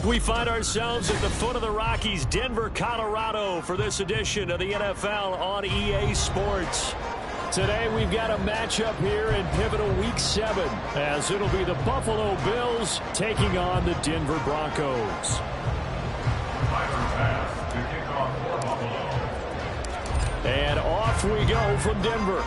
We find ourselves at the foot of the Rockies, Denver, Colorado, for this edition of the NFL on EA Sports. Today we've got a matchup here in pivotal Week 7, as it'll be the Buffalo Bills taking on the Denver Broncos. And off we go from Denver.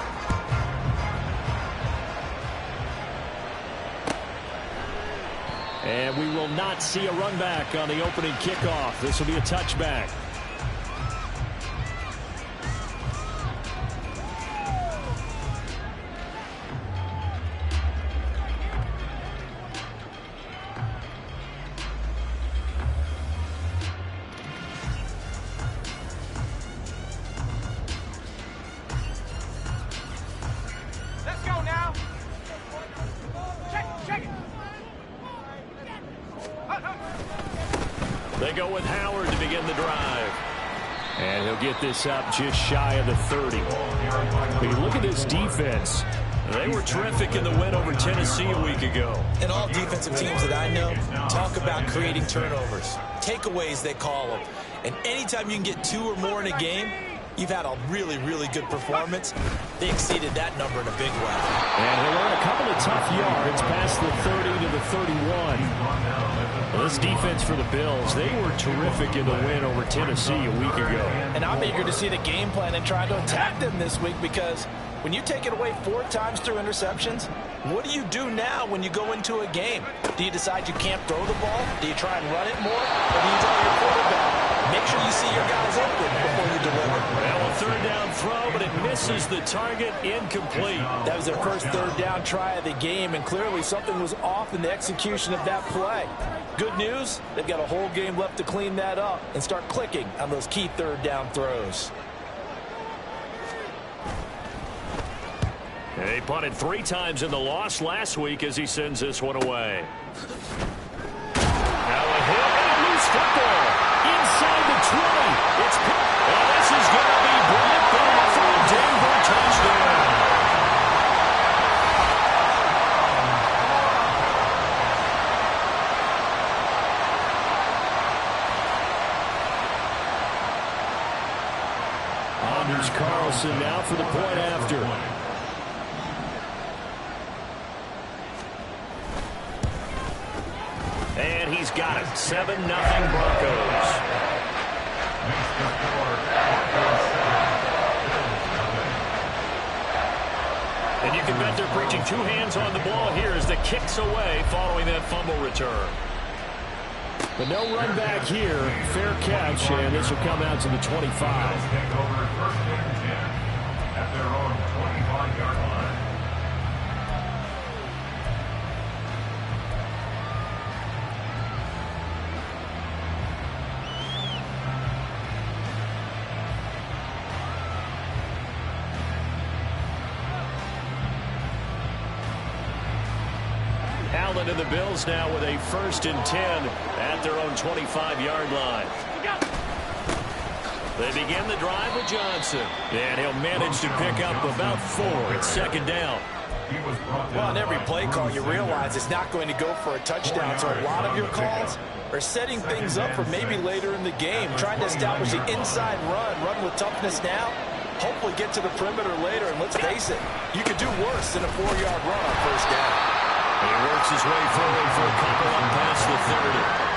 And we will not see a run back on the opening kickoff. This will be a touchback. They go with Howard to begin the drive. And he'll get this up just shy of the 30. But you look at this defense. They were terrific in the win over Tennessee a week ago. And all defensive teams that I know talk about creating turnovers. Takeaways, they call them. And anytime you can get 2 or more in a game, you've had a really, really good performance. They exceeded that number in a big way. And he'll earn a couple of tough yards past the 30 to the 31. Well, this defense for the Bills, they were terrific in the win over Tennessee a week ago. And I'm eager to see the game plan and try to attack them this week, because when you take it away 4 times through interceptions, what do you do now when you go into a game? Do you decide you can't throw the ball? Do you try and run it more? Or do you draw your quarterback? Make sure you see your guys open before you deliver. Well, a third down throw, but it misses the target, incomplete. That was their first third down try of the game, and clearly something was off in the execution of that play. Good news, they've got a whole game left to clean that up and start clicking on those key third down throws. He punted 3 times in the loss last week as he sends this one away. Now a hit and a loose football inside the 20. It's picked. And this is going to be brought back for a Denver touchdown. Anders Carlson now for the point after. And he's got it. 7-0 Broncos. And you can bet they're preaching 2 hands on the ball here as the kick's away following that fumble return. But no run back here. Fair catch, and this will come out to the 25. At their own 25-yard line. Allen and the Bills now with a 1st and 10 at their own 25-yard line. They begin the drive with Johnson, and he'll manage to pick up about 4. It's 2nd down. Well, on every play call, you realize it's not going to go for a touchdown, so a lot of your calls are setting things up for maybe later in the game, trying to establish the inside run with toughness now, hopefully get to the perimeter later, and let's face it, you could do worse than a 4-yard run on 1st down. He works his way forward for a couple up past the 30.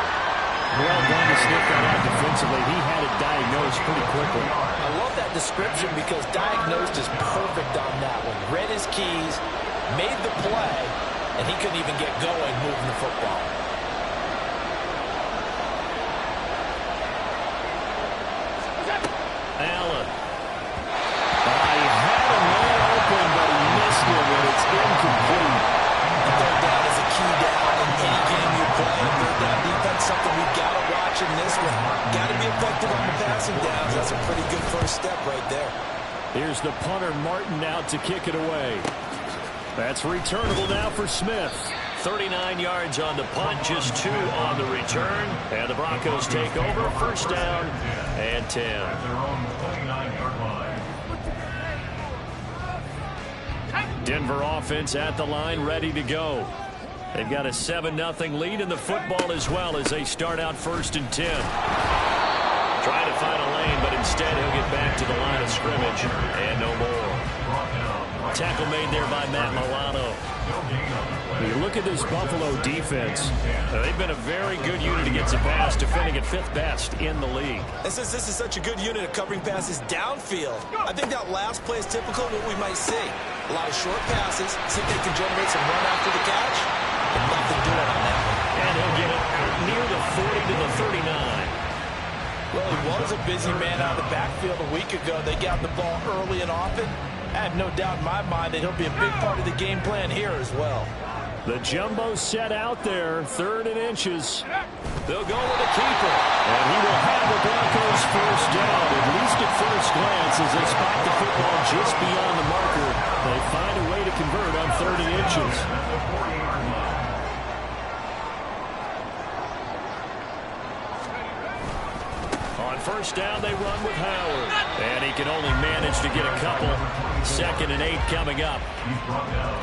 Well done to sniff that out defensively. He had it diagnosed pretty quickly. I love that description because diagnosed is perfect on that one. Read his keys, made the play, and he couldn't even get going moving the football. Allen. He had a man open, but he missed him, and it's incomplete. And third down is a key down in any game you play. Third down defense, something we've got to watch in this one. Got to be effective on the passing downs. That's a pretty good first step right there. Here's the punter, Martin, out to kick it away. That's returnable now for Smith. 39 yards on the punt, just 2 on the return. And the Broncos take over, 1st down and 10. Denver offense at the line, ready to go. They've got a 7-0 lead in the football as well as they start out 1st and 10. Trying to find a lane, but instead he'll get back to the line of scrimmage and no more. Tackle made there by Matt Milano. You look at this Buffalo defense. They've been a very good unit against the pass, defending at 5th best in the league. And since this is such a good unit of covering passes downfield, I think that last play is typical of what we might see. A lot of short passes, see if they can generate some run after the catch, and nothing doing on that one. And he'll get it near the 40 to the 39. Well, he was a busy man out of the backfield a week ago. They got the ball early and often. I have no doubt in my mind that he'll be a big part of the game plan here as well. The jumbo set out there, 3rd and inches. They'll go with a keeper. And he will have the Broncos first down, at least at first glance, as they spot the football just beyond the marker. They find a way to convert on 3rd and inches. On 1st down, they run with Howard. And he can only manage to get a couple. 2nd and 8 coming up.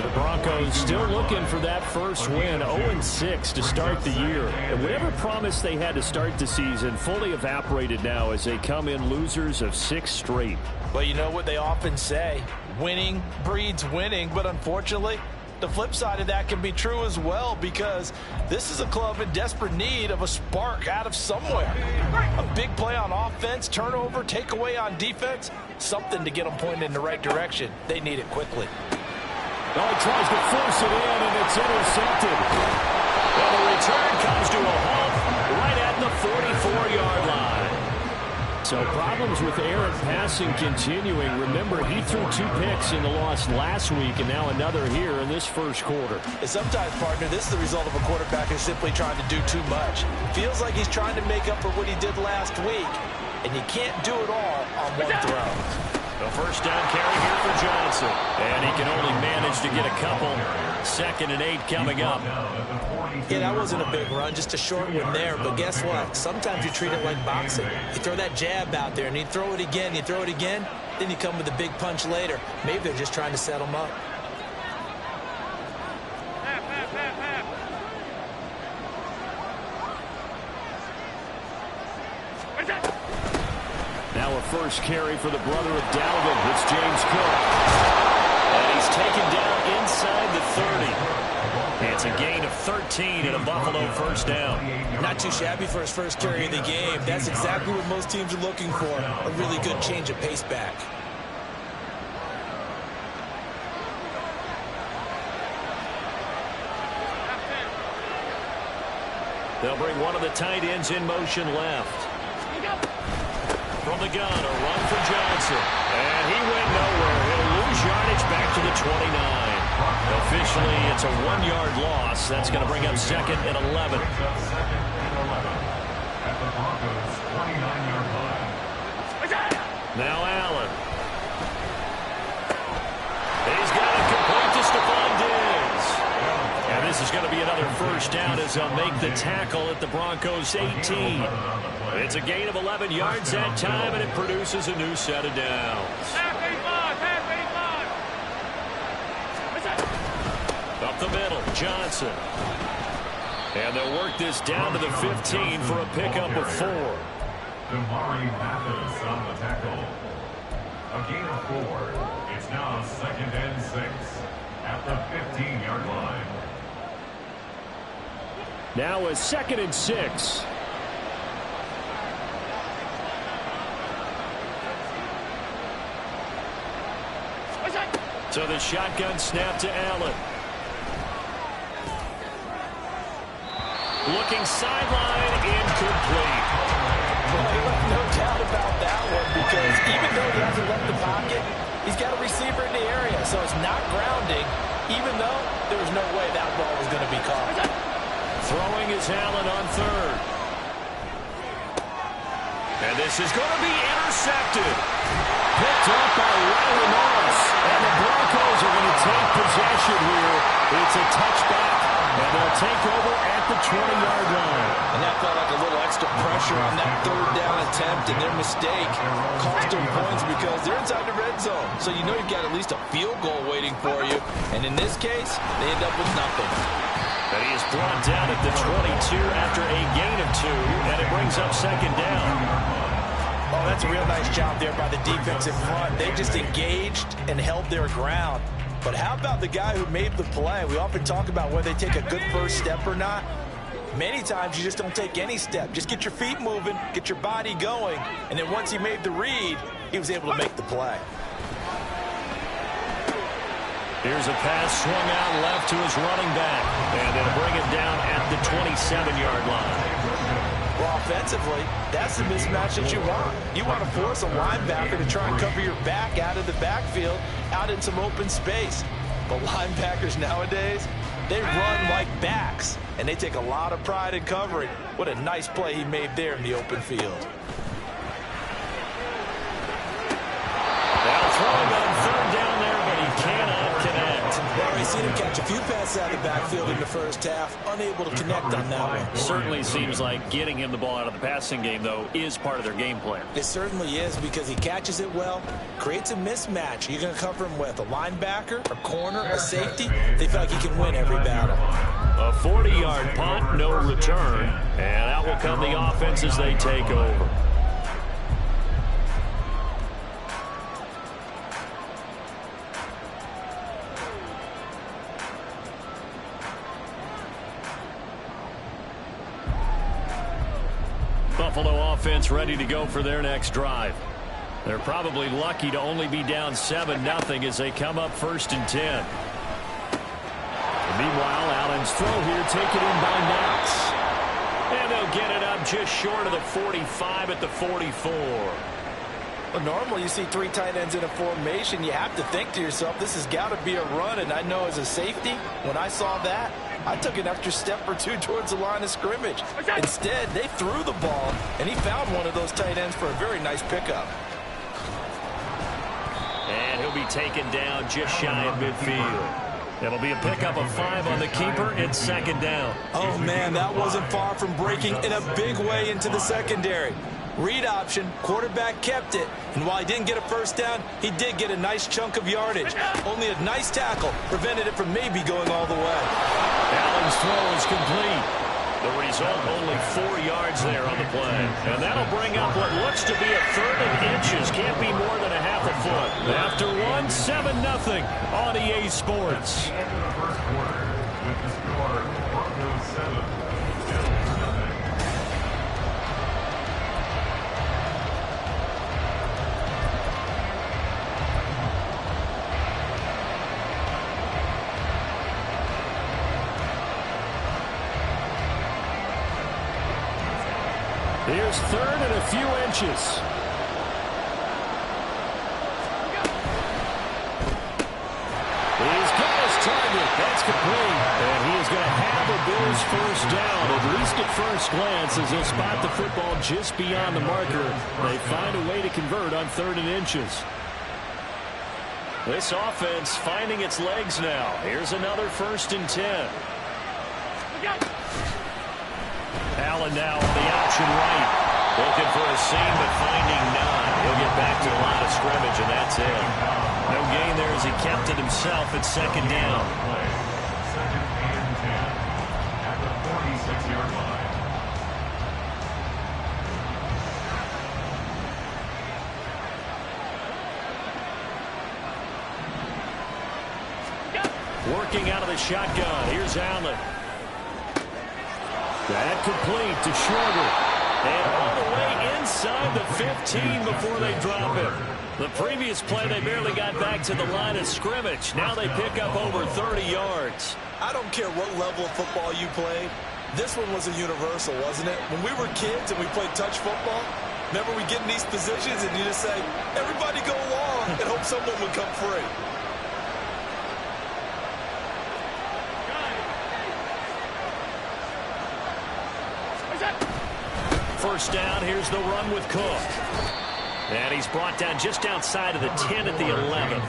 The Broncos still looking for that first win. 0-6 to start the year. And whatever promise they had to start the season fully evaporated now as they come in losers of 6 straight. Well, you know what they often say. Winning breeds winning. But unfortunately, the flip side of that can be true as well, because this is a club in desperate need of a spark out of somewhere. A big play on offense, turnover, takeaway on defense, something to get them pointed in the right direction. They need it quickly. Well, he tries to force it in, and it's intercepted. Well, the return comes to a halt right at the 44-yard line. So problems with air and passing continuing. Remember, he threw 2 picks in the loss last week, and now another here in this first quarter. And sometimes, partner, this is the result of a quarterback who's simply trying to do too much. Feels like he's trying to make up for what he did last week, and you can't do it all on one throw. The first down carry here for Johnson. And he can only manage to get a couple. 2nd and 8 coming up. Yeah, that wasn't a big run, just a short one there. But guess what? Sometimes you treat it like boxing. You throw that jab out there, and you throw it again, then you come with a big punch later. Maybe they're just trying to set them up. Now a first carry for the brother of Dalvin. It's James Cook. And he's taken down inside the 30. It's a gain of 13 and a Buffalo first down. Not too shabby for his first carry of the game. That's exactly what most teams are looking for. A really good change of pace back. They'll bring one of the tight ends in motion left. From the gun, a run for Johnson. And he went nowhere. He'll lose yardage back to the 29. Officially, it's a 1-yard loss. That's going to bring up 2nd and 11. Now Allen. He's got it complete to Stephon Diggs. And this is going to be another first down as they'll make the tackle at the Broncos' 18. It's a gain of 11 yards that time, and it produces a new set of downs. Up the middle, Johnson. And they'll work this down to the 15 for a pickup of 4. Damari Mathis on the tackle. A gain of 4. It's now 2nd and 6 at the 15-yard line. Now a 2nd and 6. So the shotgun snap to Allen. Looking sideline, incomplete. Well, no doubt about that one, because even though he hasn't left the pocket, he's got a receiver in the area, so it's not grounding, even though there was no way that ball was going to be caught. Throwing is Allen on 3rd. And this is going to be intercepted. Picked up by Riley Moss. And the Broncos are going to take possession here. It's a touchback, and they'll take over at the 20-yard line. And that felt like a little extra pressure on that 3rd down attempt, and their mistake cost them points because they're inside the red zone. So you know you've got at least a field goal waiting for you. And in this case, they end up with nothing. And he is brought down at the 22 after a gain of 2, and it brings up second down. Oh, that's a real nice job there by the defense in front. They just engaged and held their ground. But how about the guy who made the play? We often talk about whether they take a good first step or not. Many times you just don't take any step. Just get your feet moving, get your body going, and then once he made the read, he was able to make the play. Here's a pass swung out left to his running back, and they'll bring it down at the 27-yard line. Well, offensively, that's the mismatch that you want. You want to force a linebacker to try and cover your back out of the backfield, out in some open space. But linebackers nowadays, they run like backs, and they take a lot of pride in covering. What a nice play he made there in the open field. Now throwing on third down there, but he cannot connect. Well, we've seen him catch a few passes out of the backfield in the first half, unable to connect on that one. Certainly seems like getting him the ball out of the passing game, though, is part of their game plan. It certainly is, because he catches it well, creates a mismatch. You're going to cover him with a linebacker, a corner, a safety. They feel like he can win every battle. A 40-yard punt, no return, and out will come the offense as they take over. Buffalo offense ready to go for their next drive. They're probably lucky to only be down 7-0 as they come up 1st and 10. And meanwhile, Allen's throw here taken in by Knox. And they'll get it up just short of the 45 at the 44. Well, normally you see 3 tight ends in a formation. You have to think to yourself, this has got to be a run. And I know as a safety, when I saw that, I took an extra step or 2 towards the line of scrimmage. Instead, they threw the ball, and he found one of those tight ends for a very nice pickup. And he'll be taken down just shy of midfield. It'll be a pickup of 5 on the keeper. It's 2nd down. Oh, man, that wasn't far from breaking in a big way into the secondary. Read option, quarterback kept it, and while he didn't get a first down, he did get a nice chunk of yardage. Only a nice tackle prevented it from maybe going all the way. Allen's throw is complete. The result, only 4 yards there on the play. And that'll bring up what looks to be a 3rd and inches. Can't be more than a half a foot. After 1, 7-0 on EA Sports. End of the first quarter with the score Broncos 7. Here's 3rd and a few inches. He's got his target. That's complete. And he is going to have a Bills first down, at least at first glance, as they'll spot the football just beyond the marker. They find a way to convert on 3rd and inches. This offense finding its legs now. Here's another 1st and 10. Allen now on the option right. Looking for a seam, but finding none. He'll get back to the line of scrimmage, and that's it. No gain there as he kept it himself at 2nd down. 2nd and 10 at the 46-yard line. Working out of the shotgun. Here's Allen. That complete to Shorter. And all the way inside the 15 before they drop him. The previous play, they barely got back to the line of scrimmage. Now they pick up over 30 yards. I don't care what level of football you played. This one was a universal, wasn't it? When we were kids and we played touch football, remember we get in these positions and you just say, everybody go along and hope someone would come free. First down, here's the run with Cook. And he's brought down just outside of the 10 at the 11.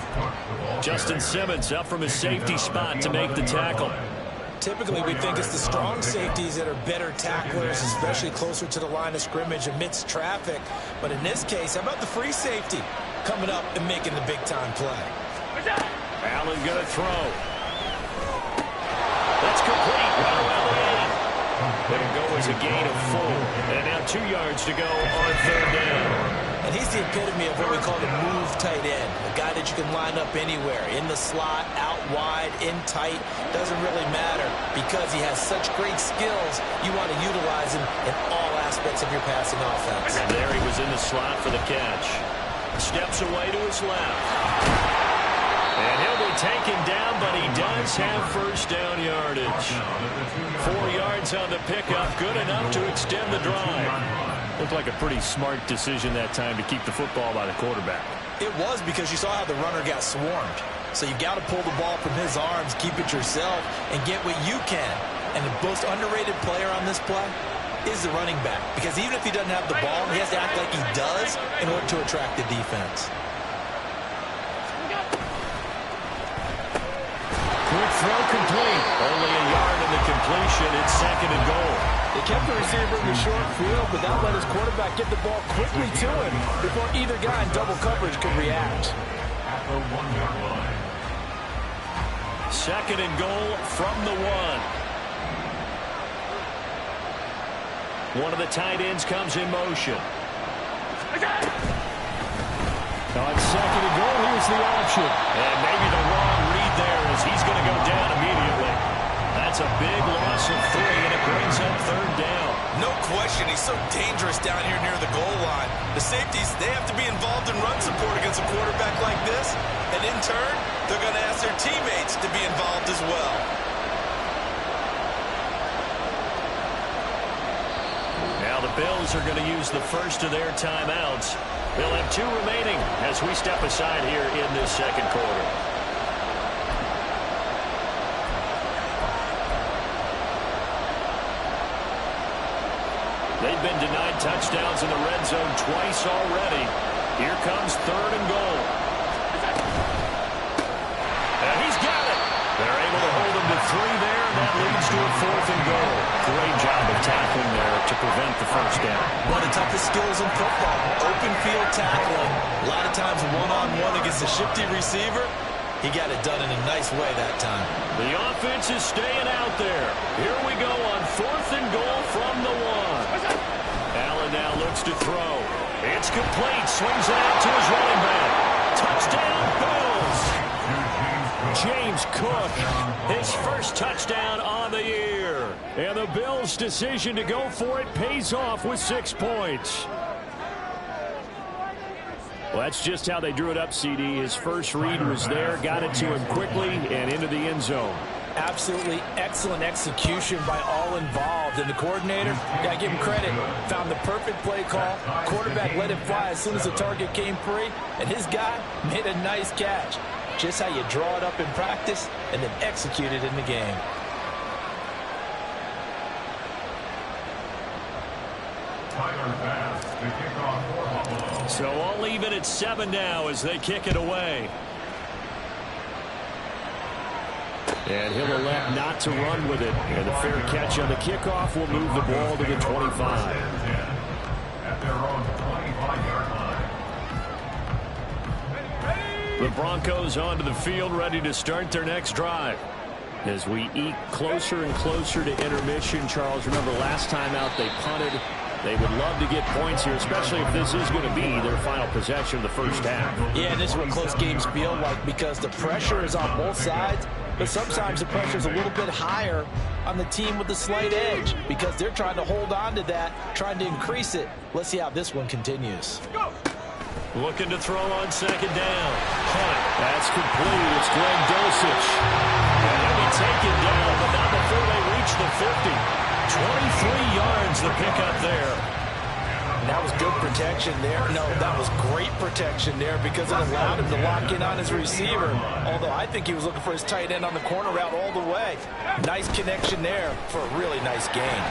Justin Simmons up from his safety spot to make the tackle. Typically, we think it's the strong safeties that are better tacklers, especially closer to the line of scrimmage amidst traffic. But in this case, how about the free safety coming up and making the big-time play? Allen going to throw. That It's complete. Right around the 8. It'll go as a gain of 4. And now 2 yards to go on 3rd down. And he's the epitome of what we call the move tight end. A guy that you can line up anywhere. In the slot, out wide, in tight. Doesn't really matter because he has such great skills. You want to utilize him in all aspects of your passing offense. And there he was in the slot for the catch. Steps away to his left. And he'll be taken down, but he does have first down yardage. 4 yards on the pickup. Good enough to extend the drive. Looked like a pretty smart decision that time to keep the football by the quarterback. It was because you saw how the runner got swarmed. So you got to pull the ball from his arms, keep it yourself, and get what you can. And the most underrated player on this play is the running back. Because even if he doesn't have the ball, he has to act like he does in order to attract the defense. Quick throw complete. Only a yard in the completion. It's 2nd and goal. They kept the receiver in the short field, but that let his quarterback get the ball quickly to him before either guy in double coverage could react. At the 1-yard line. 2nd and goal from the 1. One of the tight ends comes in motion. On 2nd and goal, here's the option. And maybe the wrong read there as he's going to go down immediately. That's a big loss of 3, and it brings up 3rd down. No question, he's so dangerous down here near the goal line. The safeties, they have to be involved in run support against a quarterback like this. And in turn, they're going to ask their teammates to be involved as well. Now the Bills are going to use the first of their timeouts. They'll have 2 remaining as we step aside here in this 2nd quarter. They've been denied touchdowns in the red zone twice already. Here comes 3rd and goal. And he's got it. They're able to hold him to 3 there, and that leads to a 4th and goal. Great job of tackling there to prevent the first down. One of the toughest skills in football, open field tackling. A lot of times one-on-one against a shifty receiver. He got it done in a nice way that time. The offense is staying out there. Here we go on 4th and goal from the 1. Allen now looks to throw. It's complete. Swings it out to his running back. Touchdown, Bills. James Cook, his first touchdown on the year. And the Bills' decision to go for it pays off with 6 points. Well, that's just how they drew it up, CD. His first read was there, got it to him quickly, and into the end zone. Absolutely excellent execution by all involved. And the coordinator, got to give him credit, found the perfect play call. Quarterback let it fly as soon as the target came free, and his guy made a nice catch. Just how you draw it up in practice and then execute it in the game. So all even at 7 now as they kick it away. And he'll elect not to run with it. And the fair catch on the kickoff will move the ball to the 25. At their own 25-yard line. The Broncos onto the field, ready to start their next drive. As we eke closer and closer to intermission, Charles, remember last time out they punted. They would love to get points here, especially if this is going to be their final possession of the first half. Yeah, and this is what close games feel like because the pressure is on both sides, but sometimes the pressure is a little bit higher on the team with the slight edge because they're trying to hold on to that, trying to increase it. Let's see how this one continues. Looking to throw on 2nd down. That's complete. It's Greg Dulcich. And he'll be taken down, but not before they reach the 50. 23 yards the pickup there. And that was good protection there. No, that was great protection there because it allowed him to lock in on his receiver. Although I think he was looking for his tight end on the corner route all the way. Nice connection there for a really nice gain.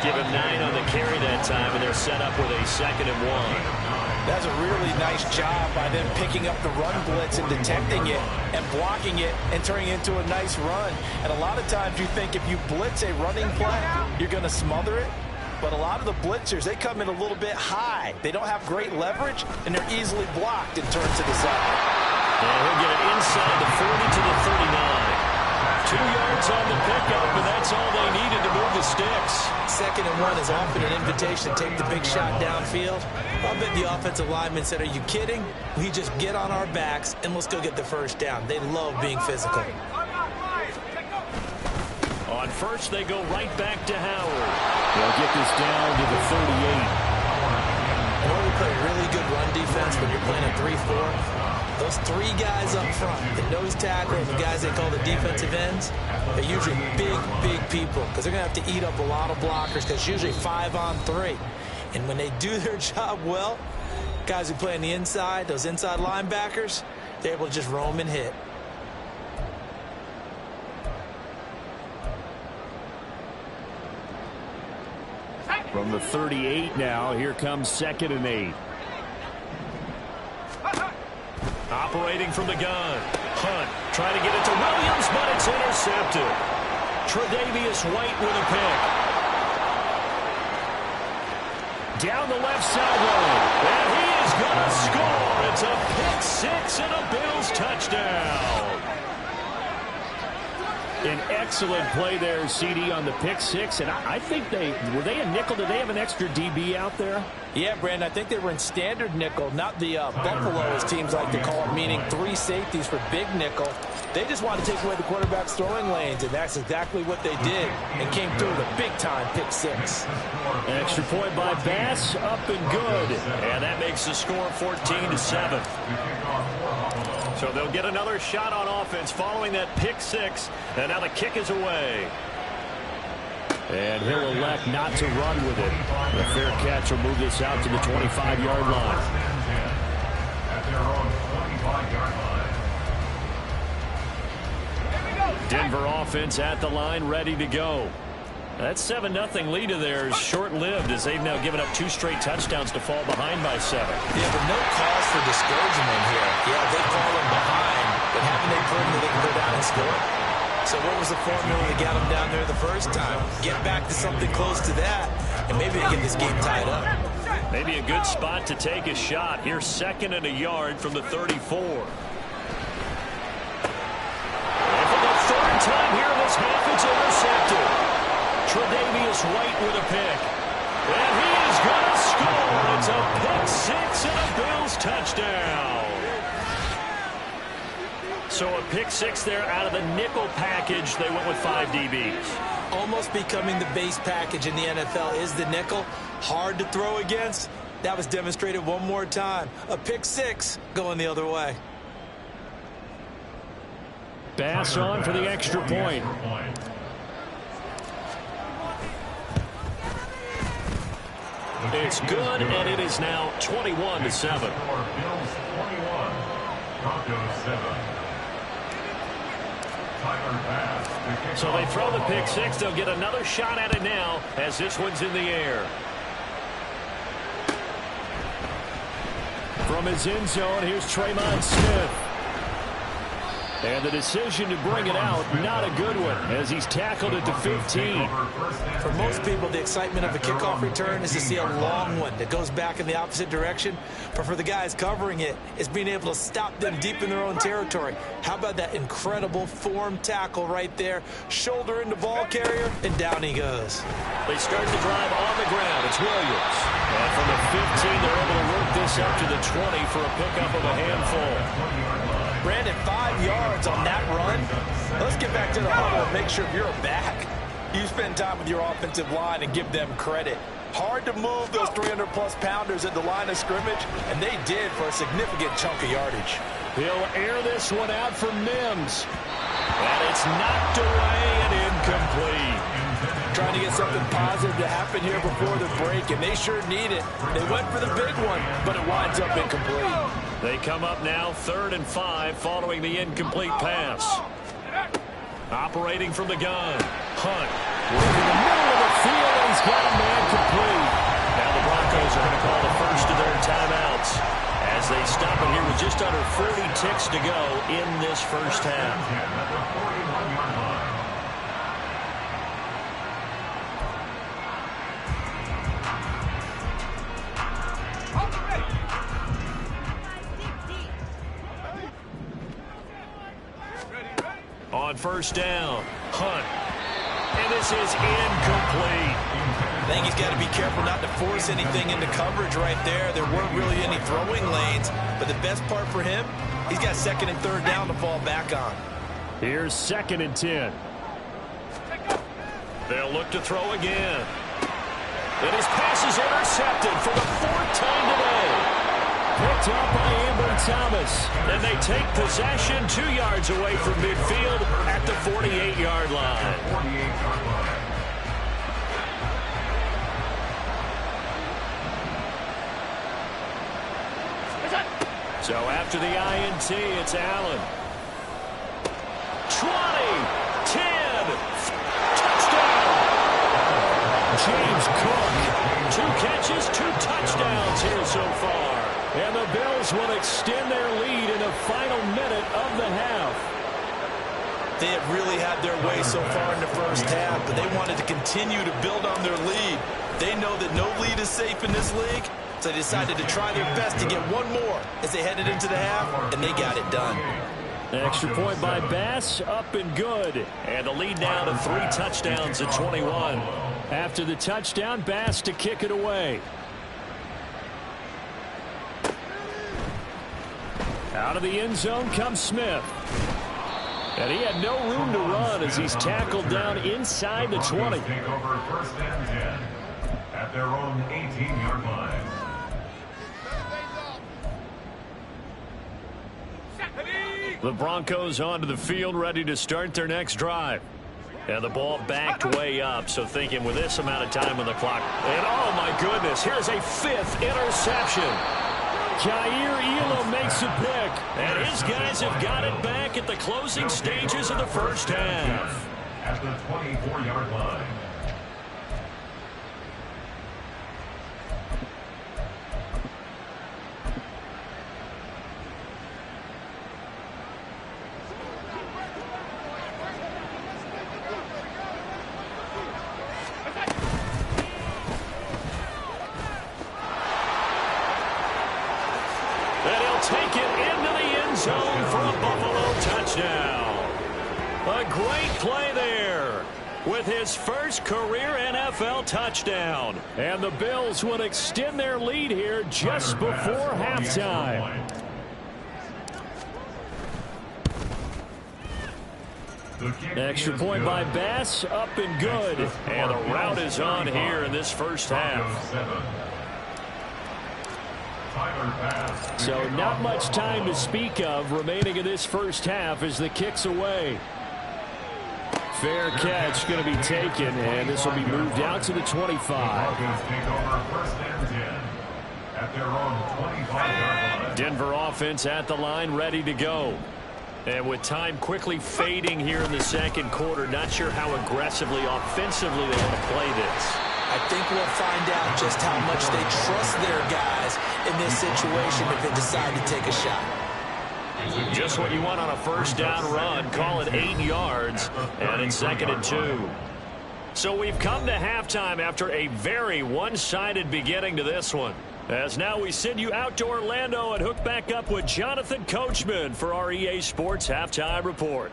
Give him 9 on the carry that time, and they're set up with a 2nd and 1. That's a really nice job by them picking up the run blitz and detecting it and blocking it and turning it into a nice run. And a lot of times you think if you blitz a running play, you're going to smother it. But a lot of the blitzers, they come in a little bit high. They don't have great leverage, and they're easily blocked and turned to the side. And he'll get it inside the 40 to the 39. 2 yards on the pickup, and that's all they needed to move the sticks. 2nd and 1 is often an invitation to take the big shot downfield. I bet the offensive lineman said, are you kidding? We just get on our backs, and let's go get the first down. They love being physical. On first, they go right back to Howard. They'll get this down to the 38. And when we play really good run defense, when you're playing a 3-4, those 3 guys up front, the nose tackle and the guys they call the defensive ends, they're usually big people because they're going to have to eat up a lot of blockers because it's usually 5-on-3. And when they do their job well, guys who play on the inside, those inside linebackers, they're able to just roam and hit. From the 38 now, here comes 2nd and 8. Operating from the gun. Hunt trying to get it to Williams, but it's intercepted. Tre'Davious White with a pick. Down the left sideline. And he is going to score. It's a pick 6 and a Bills touchdown. An excellent play there, CD, on the pick 6. And I think were they a nickel? Did they have an extra DB out there? Yeah, Brandon, I think they were in standard nickel, not the Buffalo, as teams like to call it, meaning 3 safeties for big nickel. They just wanted to take away the quarterback's throwing lanes, and that's exactly what they did, and came through with a big-time pick 6. An extra point by Bass, up and good. And that makes the score 14-7. So they'll get another shot on offense following that pick 6, and now the kick is away. And he'll elect not to run with it. The fair catch will move this out to the 25-yard line. At their own 25-yard line. Denver offense at the line, ready to go. That 7-0 lead of theirs short-lived as they've now given up 2 straight touchdowns to fall behind by 7. Yeah, but no cause for discouragement here. Yeah, they've fallen behind, but haven't they proven that they can go down and score? So what was the formula that got them down there the first time? Get back to something close to that, and maybe they get this game tied up. Maybe a good spot to take a shot. Here's 2nd and a yard from the 34. And for the 3rd time here in this half, it's intercepted. Tre'Davious White with a pick. And he is going to score. It's a pick 6 and a Bills touchdown. So a pick 6 there out of the nickel package. They went with 5 DBs. Almost becoming the base package in the NFL is the nickel. Hard to throw against. That was demonstrated one more time. A pick 6 going the other way. Bass on for the extra point. It's good, and it is now 21-7. Bills 21, Broncos 7. So they throw the pick 6. They'll get another shot at it now as this one's in the air. From his end zone, here's Tremont Smith. And the decision to bring it out, not a good one, as he's tackled at the 15. For most people, the excitement of a kickoff return is to see a long one that goes back in the opposite direction. But for the guys covering it, it's being able to stop them deep in their own territory. How about that incredible form tackle right there? Shoulder into ball carrier, and down he goes. They start the drive on the ground. It's Williams. And from the 15, they're able to work this up to the 20 for a pickup of a handful. Brandon, 5 yards on that run. Let's get back to the huddle and make sure if you're a back, you spend time with your offensive line and give them credit. Hard to move those 300-plus pounders at the line of scrimmage, and they did for a significant chunk of yardage. He'll air this one out for Mims. And it's knocked away and incomplete. Trying to get something positive to happen here before the break, and they sure need it. They went for the big one, but it winds up incomplete. They come up now 3rd and 5 following the incomplete pass. Operating from the gun. Hunt working the middle of the field, and he's got a man complete. Now the Broncos are going to call the first of their timeouts as they stop it here with just under 40 ticks to go in this first half. On first down. Hunt. And this is incomplete. I think he's got to be careful not to force anything into coverage right there. There weren't really any throwing lanes, but the best part for him, he's got second and third down to fall back on. Here's 2nd and 10. They'll look to throw again. And his pass is intercepted for the 4th time today. Picked up by Amber Thomas. And they take possession 2 yards away from midfield at the 48-yard line. So after the INT, it's Allen. 20, 10, touchdown. James Cook, 2 catches, 2 touchdowns here so far. And the Bills will extend their lead in the final minute of the half. They have really had their way so far in the first half, but they wanted to continue to build on their lead. They know that no lead is safe in this league, so they decided to try their best to get one more as they headed into the half, and they got it done. An extra point by Bass, up and good. And the lead now to 3 touchdowns at 21. After the touchdown, Bass to kick it away. Out of the end zone comes Smith. And he had no room to run as he's tackled down inside the 20. Take over 1st and 10 at their own 18-yard line. The Broncos onto the field, ready to start their next drive. And the ball backed way up, so thinking with this amount of time on the clock. And oh my goodness, here's a 5th interception. Jair Elam makes a pick. And his guys have got it back at the closing stages of the first half. At the 24-yard line. Take it into the end zone for a Buffalo touchdown. A great play there with his first career NFL touchdown. And the Bills will extend their lead here just before halftime. Extra point by Bass, up and good. And the route is on here in this first half. So not much time to speak of remaining in this first half as the kick's away. Fair catch going to be taken, and this will be moved out to the 25. Denver offense at the line, ready to go. And with time quickly fading here in the second quarter, not sure how aggressively, offensively they want to play this. I think we'll find out just how much they trust their guys in this situation if they decide to take a shot. Just what you want on a first down run. Call it 8 yards, and it's 2nd and 2. So we've come to halftime after a very one-sided beginning to this one. As now we send you out to Orlando and hook back up with Jonathan Coachman for our EA Sports Halftime Report.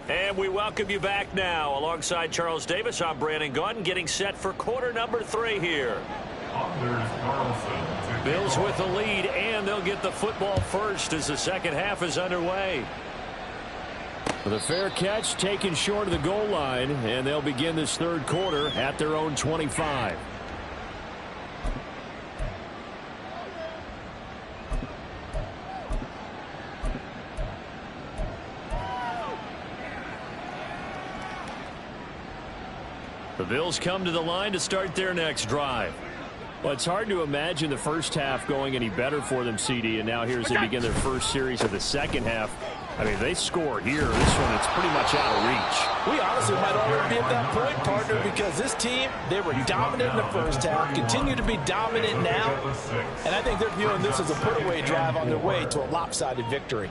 And we welcome you back now. Alongside Charles Davis, I'm Brandon Gaudin, getting set for quarter number 3 here. Bills with the lead, and they'll get the football first as the second half is underway. With a fair catch taken short of the goal line, and they'll begin this third quarter at their own 25. The Bills come to the line to start their next drive. Well, it's hard to imagine the first half going any better for them, CD, and now here as they begin their first series of the second half. I mean, they score here. This one, it's pretty much out of reach. We honestly might already be at that point, partner, because this team, they were dominant in the first half, continue to be dominant now, and I think they're viewing this as a put-away drive on their way to a lopsided victory.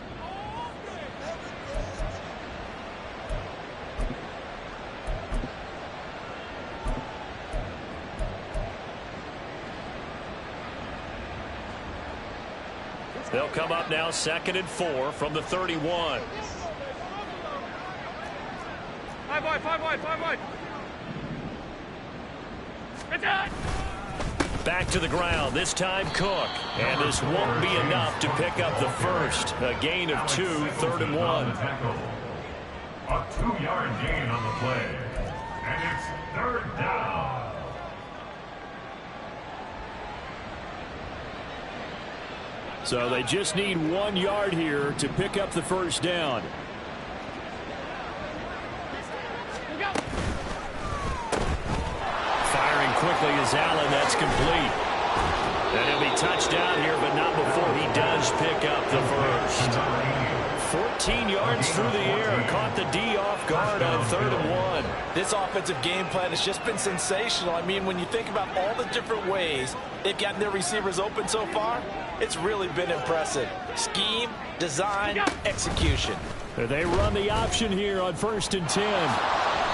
They'll come up now 2nd and 4 from the 31. Back to the ground, this time Cook. And this won't be enough to pick up the first. A gain of 2, 3rd and 1. A 2-yard gain on the play. And it's 3rd down. So they just need 1 yard here to pick up the first down. Firing quickly is Allen. That's complete. And he'll be touched down here, but not before he does pick up the first. 14 yards through the air. Caught the D off guard on 3rd and 1. This offensive game plan has just been sensational. I mean, when you think about all the different ways they've gotten their receivers open so far, it's really been impressive. Scheme, design, execution. They run the option here on 1st and 10.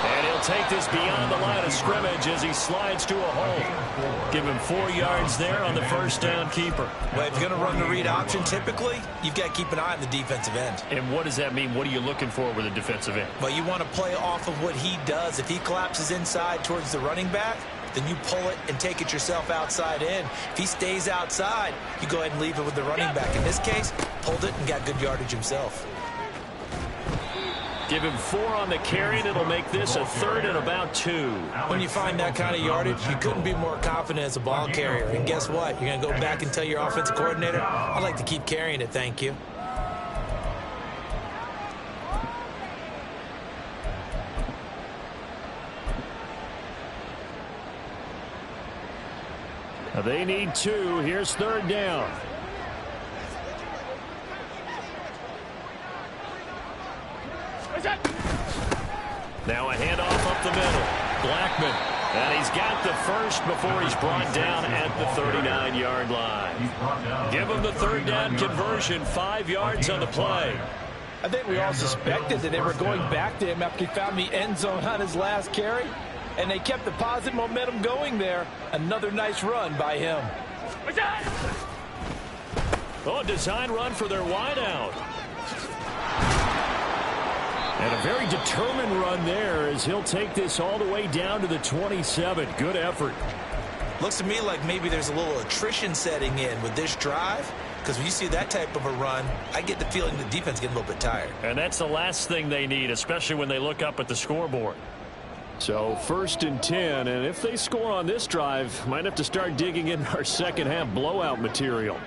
And he'll take this beyond the line of scrimmage as he slides to a hole. Give him 4 yards there on the first down keeper. Well, if you're going to run the read option, typically, you've got to keep an eye on the defensive end. And what does that mean? What are you looking for with a defensive end? Well, you want to play off of what he does. If he collapses inside towards the running back, then you pull it and take it yourself outside in. If he stays outside, you go ahead and leave it with the running back. In this case, pulled it and got good yardage himself. Give him 4 on the carry, and it'll make this a 3rd and about 2. When you find that kind of yardage, you couldn't be more confident as a ball carrier. And guess what? You're going to go back and tell your offensive coordinator, I'd like to keep carrying it, thank you. They need 2. Here's 3rd down. Now a handoff up the middle. Blackman. And he's got the first before he's brought down at the 39-yard line. Give him the 3rd down conversion. 5 yards on the play. I think we all suspected that they were going back to him after he found the end zone on his last carry. And they kept the positive momentum going there. Another nice run by him. Oh, design run for their wideout. And a very determined run there as he'll take this all the way down to the 27. Good effort. Looks to me like maybe there's a little attrition setting in with this drive. Because when you see that type of a run, I get the feeling the defense getting a little bit tired. And that's the last thing they need, especially when they look up at the scoreboard. So 1st and 10, and if they score on this drive, might have to start digging in our second half blowout material.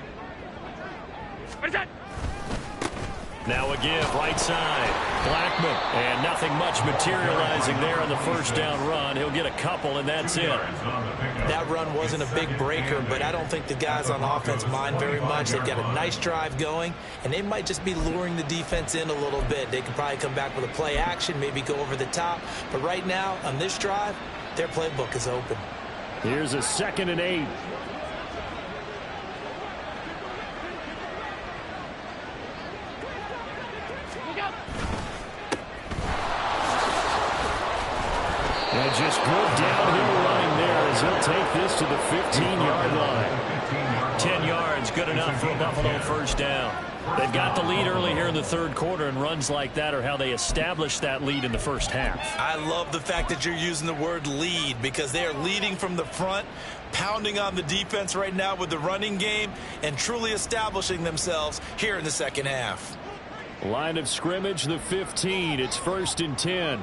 Now a give, right side. Blackman, and nothing much materializing there on the first down run. He'll get a couple, and that's it. That run wasn't a big breaker, but I don't think the guys on offense mind very much. They've got a nice drive going, and they might just be luring the defense in a little bit. They could probably come back with a play action, maybe go over the top. But right now, on this drive, their playbook is open. Here's a 2nd and 8. And just good downhill running there as he'll take this to the 15-yard line. 10 yards, good enough for a Buffalo first down. They've got the lead early here in the 3rd quarter, and runs like that are how they establish that lead in the first half. I love the fact that you're using the word lead because they are leading from the front, pounding on the defense right now with the running game, and truly establishing themselves here in the second half. Line of scrimmage, the 15. It's 1st and 10.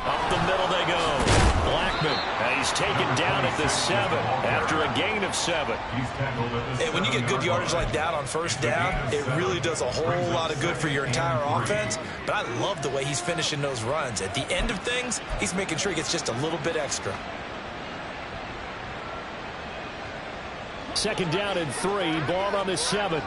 Up the middle they go. Blackman, and he's taken down at the 7 after a gain of 7. And when you get good yardage like that on first down, it really does a whole lot of good for your entire offense. But I love the way he's finishing those runs. At the end of things, he's making sure he gets just a little bit extra. 2nd down and 3. Ball on the 7.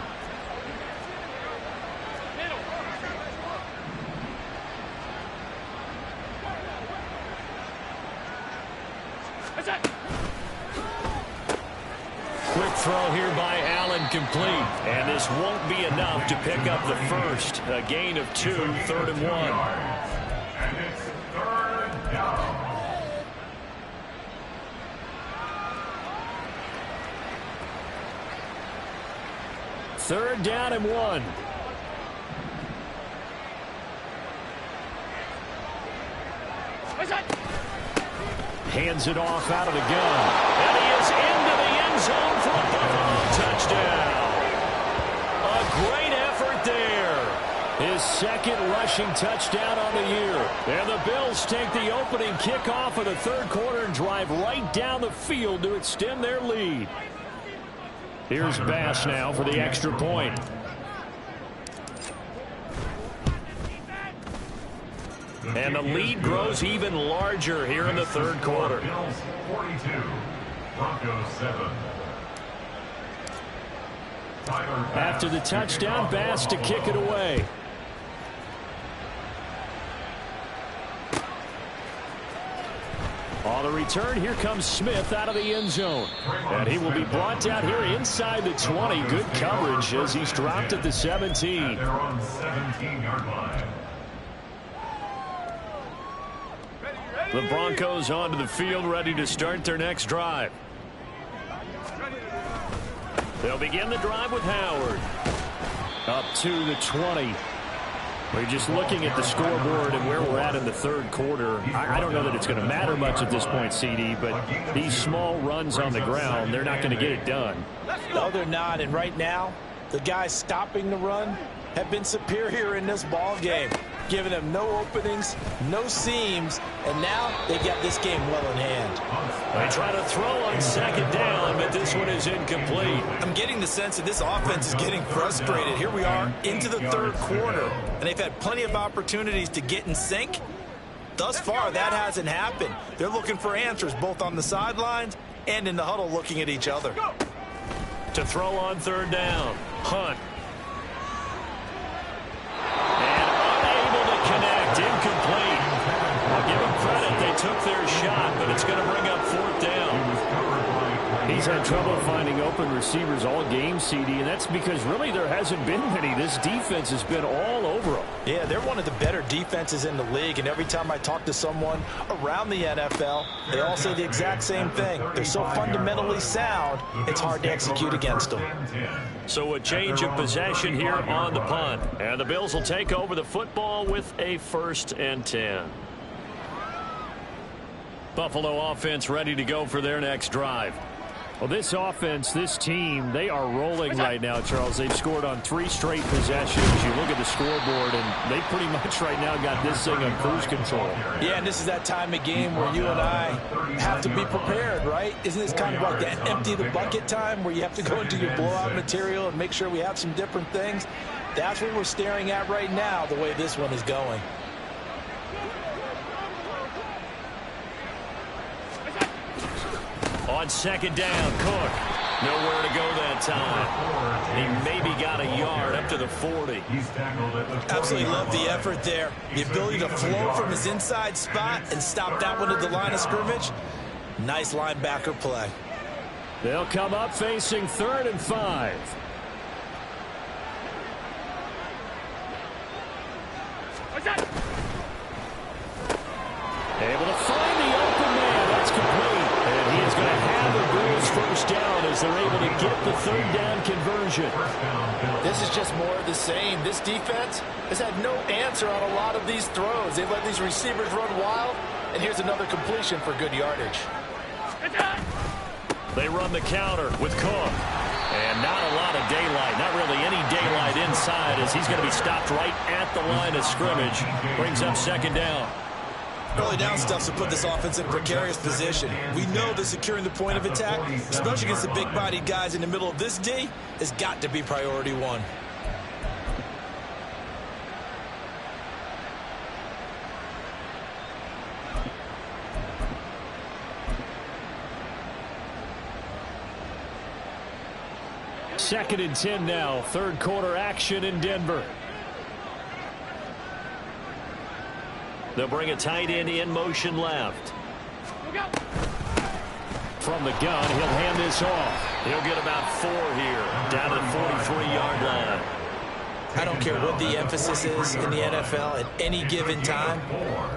Quick throw here by Allen, complete. And this won't be enough to pick up the first. A gain of 2, 3rd and 1. And it's 3rd down. 3rd down and 1. Hands it off out of the gun. And he is into the end zone for a Buffalo touchdown. A great effort there. His 2nd rushing touchdown on the year. And the Bills take the opening kickoff of the 3rd quarter and drive right down the field to extend their lead. Here's Bass now for the extra point. And the lead grows even larger here in the 3rd quarter. Bills 42, Broncos 7. After the touchdown, Bass to kick it away. On the return, here comes Smith out of the end zone. And he will be brought down here inside the 20. Good coverage as he's dropped at the 17. They're on 17-yard line. The Broncos onto the field, ready to start their next drive. They'll begin the drive with Howard. Up to the 20. We're just looking at the scoreboard and where we're at in the 3rd quarter. I don't know that it's going to matter much at this point, CD, but these small runs on the ground, they're not going to get it done. No, they're not. And right now, the guys stopping the run have been superior in this ball game, giving them no openings, no seams, and now they got this game well in hand. They try to throw on 2nd down, but this one is incomplete. I'm getting the sense that this offense is getting frustrated. Here we are into the 3rd quarter, and they've had plenty of opportunities to get in sync. Thus far, that hasn't happened. They're looking for answers both on the sidelines and in the huddle looking at each other. To throw on 3rd down, Hunt. Incomplete. I'll give them credit. They took their shot, but it's going to bring up 4th down. He's had trouble finding open receivers all game, CD, and that's because really there hasn't been many. This defense has been all over them. Yeah, they're one of the better defenses in the league, and every time I talk to someone around the NFL, they all say the exact same thing. They're so fundamentally sound, it's hard to execute against them. So a change of possession here on the punt. And the Bills will take over the football with a 1st and 10. Buffalo offense ready to go for their next drive. Well, this offense, this team, they are rolling right now, Charles. They've scored on 3 straight possessions. You look at the scoreboard, and they pretty much right now got this thing on cruise control. Yeah, and this is that time of game where you and I have to be prepared, right? Isn't this kind of like that empty the bucket time where you have to go into your blowout material and make sure we have some different things? That's what we're staring at right now, the way this one is going. On 2nd down, Cook. Nowhere to go that time. He maybe got a yard up to the 40. Absolutely love the effort there. The ability to flow from his inside spot and stop that one at the line of scrimmage. Nice linebacker play. They'll come up facing 3rd and 5. Able to find the open man. That's complete. And he is going to have the Bills 1st down as they're able to get the 3rd down conversion. This is just more of the same. This defense has had no answer on a lot of these throws. They've let these receivers run wild, and here's another completion for good yardage. They run the counter with Cook. And not a lot of daylight, not really any daylight inside as he's going to be stopped right at the line of scrimmage. Brings up 2nd down. Early down stuff to put this offense in precarious position. We know that securing the point of attack, especially against the big-bodied guys in the middle of this D, has got to be priority 1. Second and 10 now. 3rd quarter action in Denver. They'll bring a tight end in motion left. From the gun, he'll hand this off. He'll get about 4 here, down to the 43-yard line. I don't care what the emphasis is in the NFL at any given time.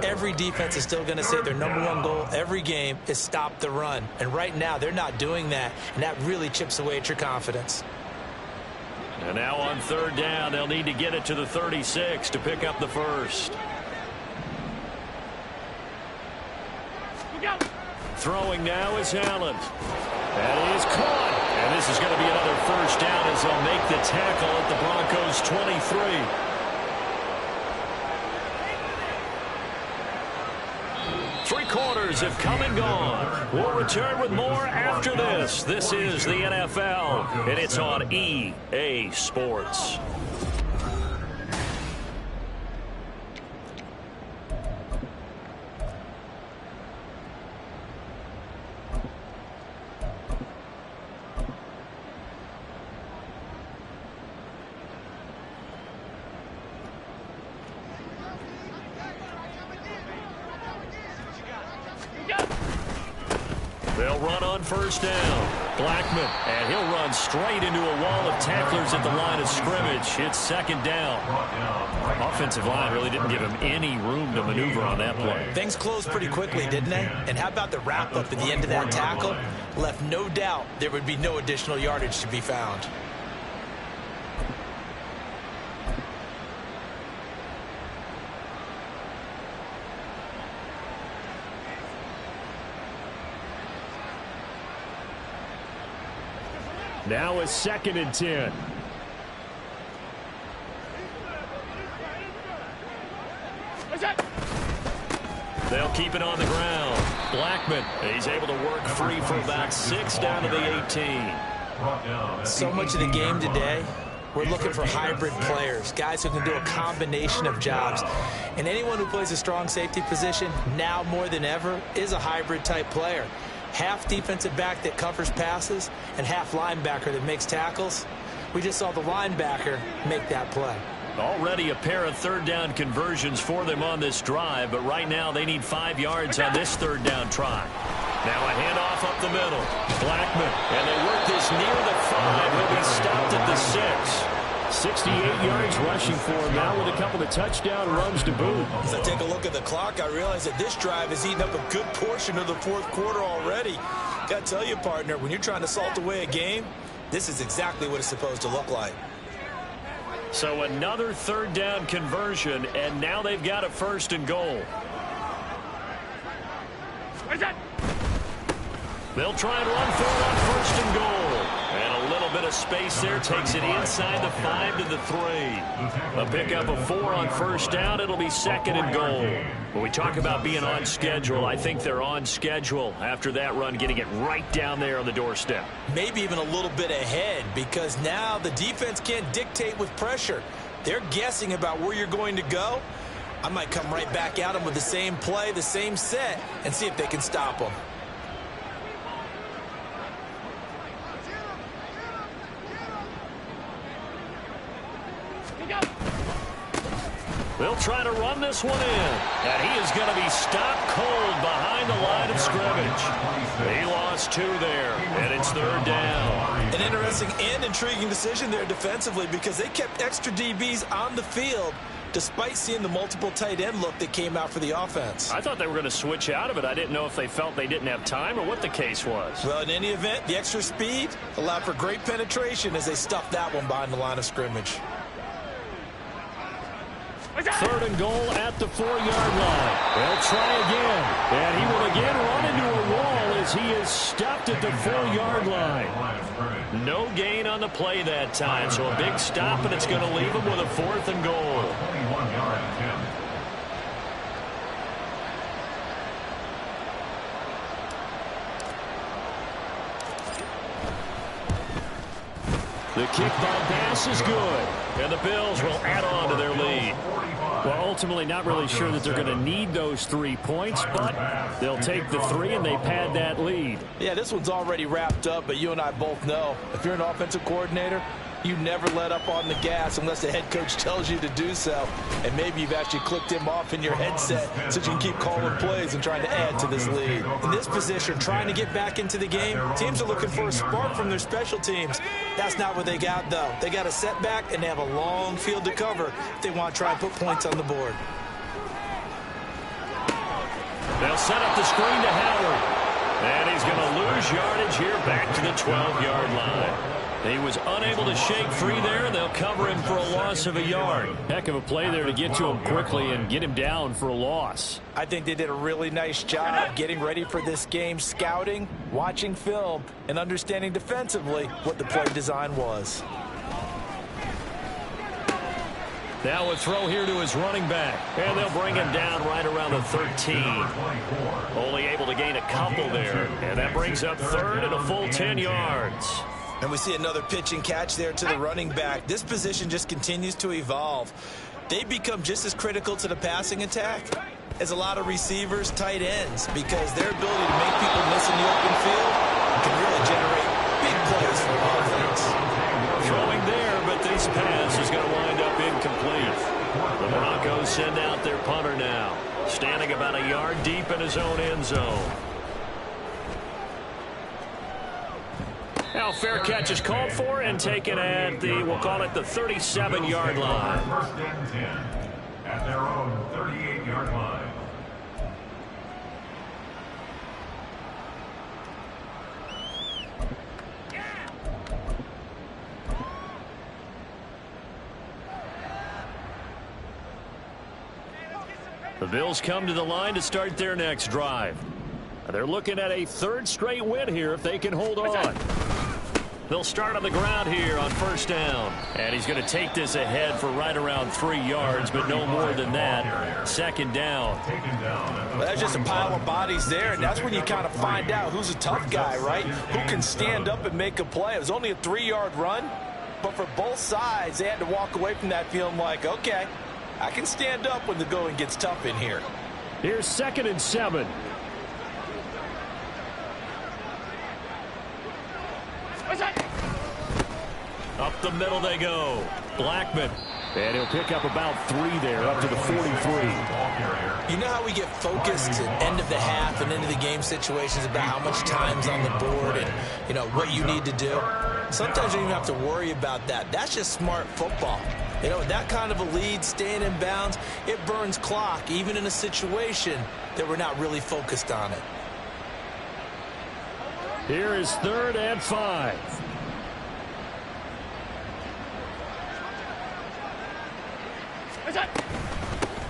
Every defense is still going to say their #1 goal every game is stop the run. And right now, they're not doing that, and that really chips away at your confidence. And now on third down, they'll need to get it to the 36 to pick up the first. Throwing now is Allen. That is caught. And this is going to be another first down as they'll make the tackle at the Broncos' 23. Three quarters have come and gone. We'll return with more after this. This is the NFL, and it's on EA Sports. They'll run on first down. Blackman, and he'll run straight into a wall of tacklers at the line of scrimmage. It's second down. Offensive line really didn't give him any room to maneuver on that play. Things closed pretty quickly, didn't they? And how about the wrap-up at the end of that tackle? Left no doubt there would be no additional yardage to be found. Now a 2nd and 10. They'll keep it on the ground. Blackman, he's able to work free for about 6 down to the 18. So much of the game today, we're looking for hybrid players, guys who can do a combination of jobs. And anyone who plays a strong safety position, now more than ever, is a hybrid type player. Half defensive back that covers passes and half linebacker that makes tackles. We just saw the linebacker make that play. Already a pair of third down conversions for them on this drive, but right now they need 5 yards on this third down try. Now a handoff up the middle. Blackman, and they work this near the 5. He'll be stopped at the 6. 68 yards rushing for him now with a couple of touchdown runs to boot. As I take a look at the clock, I realize that this drive has eaten up a good portion of the fourth quarter already. Got to tell you, partner, when you're trying to salt away a game, this is exactly what it's supposed to look like. So another third down conversion, and now they've got a 1st and goal. They'll try and run for it on 1st and goal. And a little bit of space there takes it inside the 5 to the 3. A pickup of 4 on first down. It'll be 2nd and goal. When we talk about being on schedule, I think they're on schedule after that run, getting it right down there on the doorstep. Maybe even a little bit ahead, because now the defense can't dictate with pressure. They're guessing about where you're going to go. I might come right back at them with the same play, the same set, and see if they can stop them. They'll try to run this one in, and he is going to be stopped cold behind the line of scrimmage. He lost 2 there, and it's third down. An interesting and intriguing decision there defensively, because they kept extra DBs on the field despite seeing the multiple tight end look that came out for the offense. I thought they were going to switch out of it. I didn't know if they felt they didn't have time or what the case was. Well, in any event, the extra speed allowed for great penetration as they stuffed that one behind the line of scrimmage. 3rd and goal at the 4-yard line. They'll try again. And he will again run into a wall as he is stopped at the 4-yard line. No gain on the play that time. So a big stop, and it's going to leave him with a 4th and goal. 21-yard attempt. The kick by pass is good. And the Bills will add on to their lead. Well, ultimately not really sure that they're going to need those 3 points, but they'll take the 3 and they pad that lead. Yeah, this one's already wrapped up, but you and I both know if you're an offensive coordinator, you never let up on the gas unless the head coach tells you to do so. And maybe you've actually clicked him off in your headset so you can keep calling plays and trying to add to this lead. In this position, trying to get back into the game, teams are looking for a spark from their special teams. That's not what they got, though. They got a setback, and they have a long field to cover if they want to try and put points on the board. They'll set up the screen to Howard. And he's going to lose yardage here back to the 12-yard line. He was unable to shake free there. They'll cover him for a loss of a yard. Heck of a play there to get to him quickly and get him down for a loss. I think they did a really nice job getting ready for this game, scouting, watching film, and understanding defensively what the play design was. Now a throw here to his running back. And they'll bring him down right around the 13. Only able to gain a couple there. And that brings up third and a full 10 yards. And we see another pitch and catch there to the running back. This position just continues to evolve. They become just as critical to the passing attack as a lot of receivers, tight ends, because their ability to make people miss in the open field can really generate big plays for offense. Throwing there, but this pass is going to wind up incomplete. The Broncos send out their punter now, standing about a yard deep in his own end zone. Now fair catch is called for and taken at the, we'll call it the 37-yard line. First and 10 at their own 38-yard line. The Bills come to the line to start their next drive. They're looking at a third straight win here if they can hold on. They'll start on the ground here on first down. And he's going to take this ahead for right around 3 yards, but no more than that. Second down. Well, that's just a pile of bodies there, and that's when you kind of find out who's a tough guy, right? Who can stand up and make a play. It was only a 3-yard run, but for both sides, they had to walk away from that feeling like, okay, I can stand up when the going gets tough in here. Here's 2nd and 7. Up the middle they go. Blackman. And he'll pick up about 3 there, up to the 43. You know how we get focused at end of the half and into the game situations about how much time's on the board and, you know, what you need to do? Sometimes you don't even have to worry about that. That's just smart football. You know, with that kind of a lead, staying in bounds, it burns clock, even in a situation that we're not really focused on it. Here is 3rd and 5.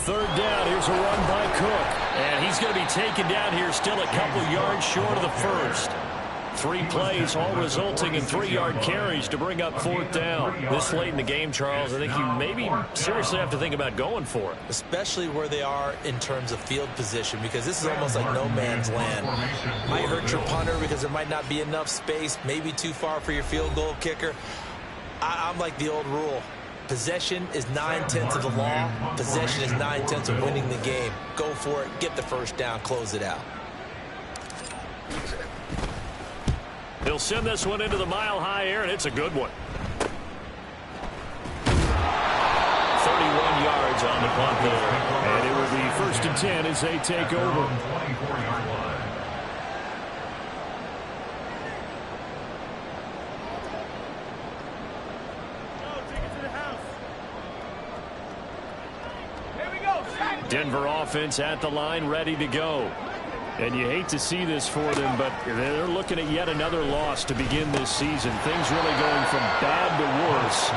Third down. Here's a run by Cook. And he's going to be taken down here, still a couple yards short of the first. 3 plays, all resulting in 3-yard carries to bring up 4th down. This late in the game, Charles, I think you maybe seriously have to think about going for it. Especially where they are in terms of field position, because this is almost like no man's land. Might hurt your punter because there might not be enough space, maybe too far for your field goal kicker. I'm like the old rule. Possession is 9/10 of the law. Possession is 9/10 of winning the game. Go for it, get the first down, close it out. He'll send this one into the mile-high air, and it's a good one. 31 yards on the punt there. And it will be 1st and 10 as they take over. Denver offense at the line, ready to go. And you hate to see this for them, but they're looking at yet another loss to begin this season. Things really going from bad to worse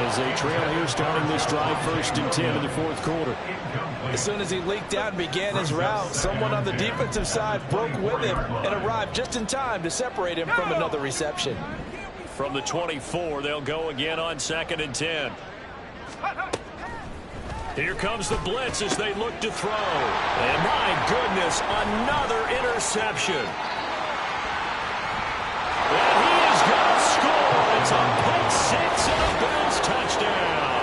as they trail here starting this drive 1st and 10 in the 4th quarter. As soon as he leaked out and began his route, someone on the defensive side broke with him and arrived just in time to separate him from another reception. From the 24, they'll go again on 2nd and 10. Here comes the blitz as they look to throw. And my goodness, another interception. And he is going to score. It's a pick 6 and a Bills touchdown.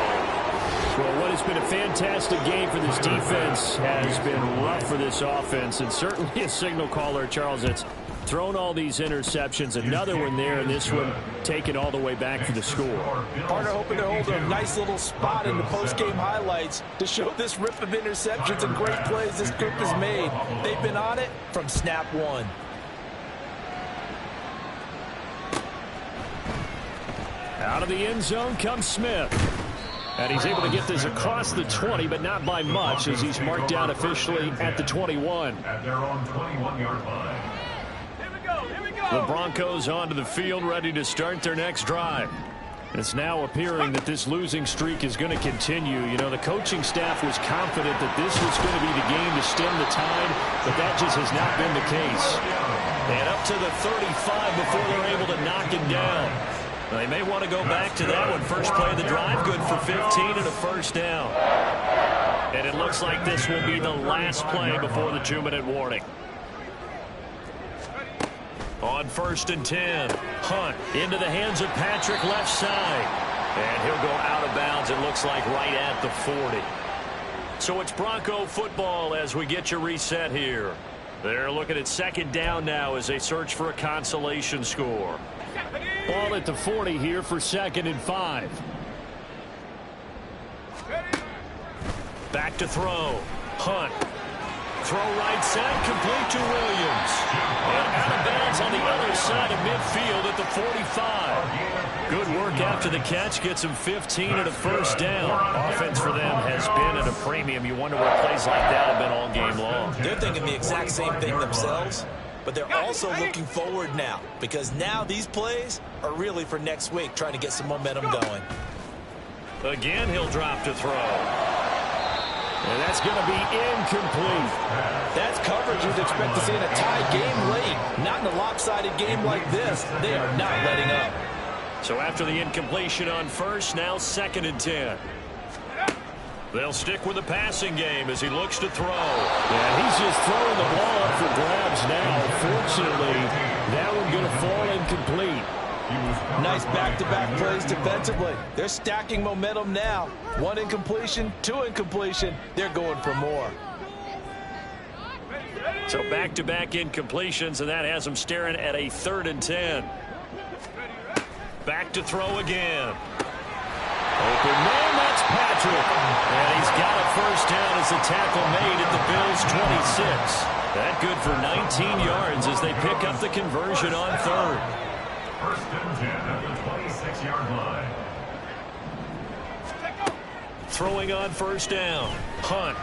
Well, what has been a fantastic game for this defense has been rough for this offense. And certainly a signal caller, Charles, that's thrown all these interceptions. Another one there, and this one taken all the way back for the score. Partner hoping to hold a nice little spot in the post-game highlights to show this rip of interceptions and great plays this group has made. They've been on it from snap 1. Out of the end zone comes Smith. And he's able to get this across the 20, but not by much, as he's marked down officially at the 21. At their own 21-yard line. The Broncos onto the field, ready to start their next drive. It's now appearing that this losing streak is going to continue. You know, the coaching staff was confident that this was going to be the game to stem the tide, but that just has not been the case. And up to the 35 before they're able to knock it down. They may want to go back to that one. First play of the drive, good for 15 and a first down. And it looks like this will be the last play before the 2-minute warning. On 1st and 10, Hunt into the hands of Patrick, left side. And he'll go out of bounds, it looks like right at the 40. So it's Bronco football as we get you reset here. They're looking at 2nd down now as they search for a consolation score. Ball at the 40 here for 2nd and 5. Back to throw. Hunt. Throw right side, complete to Williams. And out of bounds on the other side of midfield at the 45. Good work after the catch. Gets him 15 and a first down. Offense for them has been at a premium. You wonder what plays like that have been all game long. They're thinking the exact same thing themselves, but they're also looking forward now, because now these plays are really for next week, trying to get some momentum going. Again, he'll drop to throw. And that's going to be incomplete. That's coverage you'd expect to see in a tie game late. Not in a lopsided game like this. They are not letting up. So after the incompletion on first, now 2nd and 10. They'll stick with the passing game as he looks to throw. Yeah, he's just throwing the ball up for grabs now. Fortunately, that one going to fall incomplete. Nice back-to-back plays defensively. They're stacking momentum now. 1 incompletion, 2 incompletion. They're going for more. So back-to-back incompletions, and that has them staring at a 3rd and 10. Back to throw again. Open man, that's Patrick. And he's got a first down as the tackle made at the Bills' 26. That good for 19 yards as they pick up the conversion on 3rd. 1st and 10 at the 26-yard line. Throwing on 1st down. Hunt.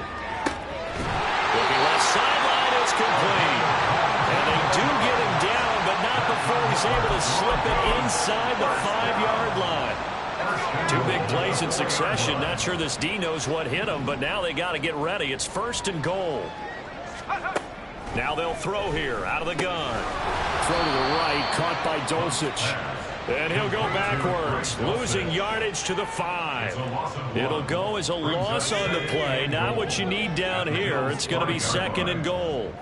Looking left sideline, it's complete. And they do get him down, but not before he's able to slip it inside the 5-yard line. 2 big plays in succession. Not sure this D knows what hit him, but now they got to get ready. It's 1st and goal. Now they'll throw here out of the gun. Throw to the right, caught by Dulcich. And he'll go backwards, losing yardage to the 5. It'll go as a loss on the play. Not what you need down here. It's going to be 2nd and goal.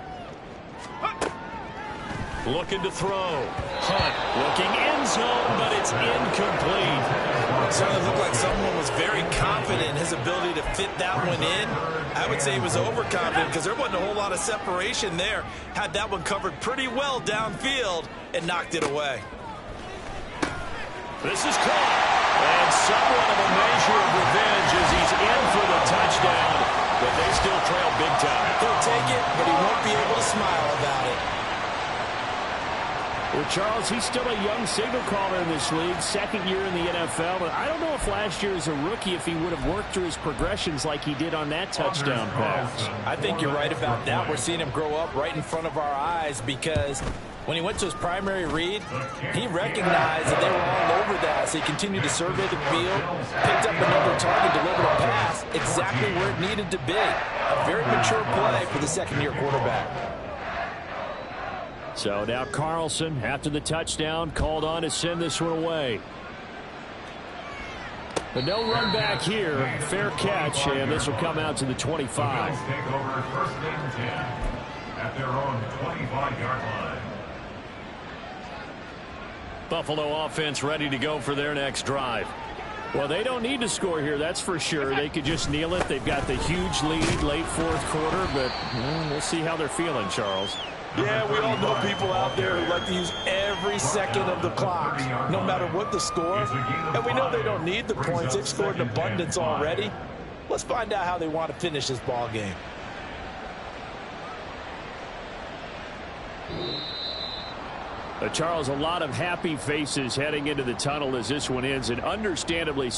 Looking to throw. Hunt looking end zone, but it's incomplete. Certainly looked like someone was very confident in his ability to fit that one in. I would say he was overconfident because there wasn't a whole lot of separation there. Had that one covered pretty well downfield and knocked it away. This is caught. And somewhat of a measure of revenge as he's in for the touchdown. But they still trail big time. He'll take it, but he won't be able to smile about it. Well, Charles, he's still a young signal caller in this league, 2nd year in the NFL. But I don't know if last year as a rookie, if he would have worked through his progressions like he did on that touchdown pass. I think you're right about that. We're seeing him grow up right in front of our eyes because when he went to his primary read, he recognized that they were all over that. So he continued to survey the field, picked up another target, delivered a pass exactly where it needed to be. A very mature play for the 2nd-year quarterback. So now Carlson, after the touchdown, called on to send this one away. But no run back here. Fair catch, and this will come out to the 25. The Bills take over 1st and 10 at their own 25-yard line. Buffalo offense ready to go for their next drive. Well, they don't need to score here, that's for sure. They could just kneel it. They've got the huge lead late 4th quarter, but we'll see how they're feeling, Charles. Yeah, we all know people out there who like to use every second of the clock, no matter what the score. And we know they don't need the points. They've scored in abundance already. Let's find out how they want to finish this ball game. Charles, a lot of happy faces heading into the tunnel as this one ends, and understandably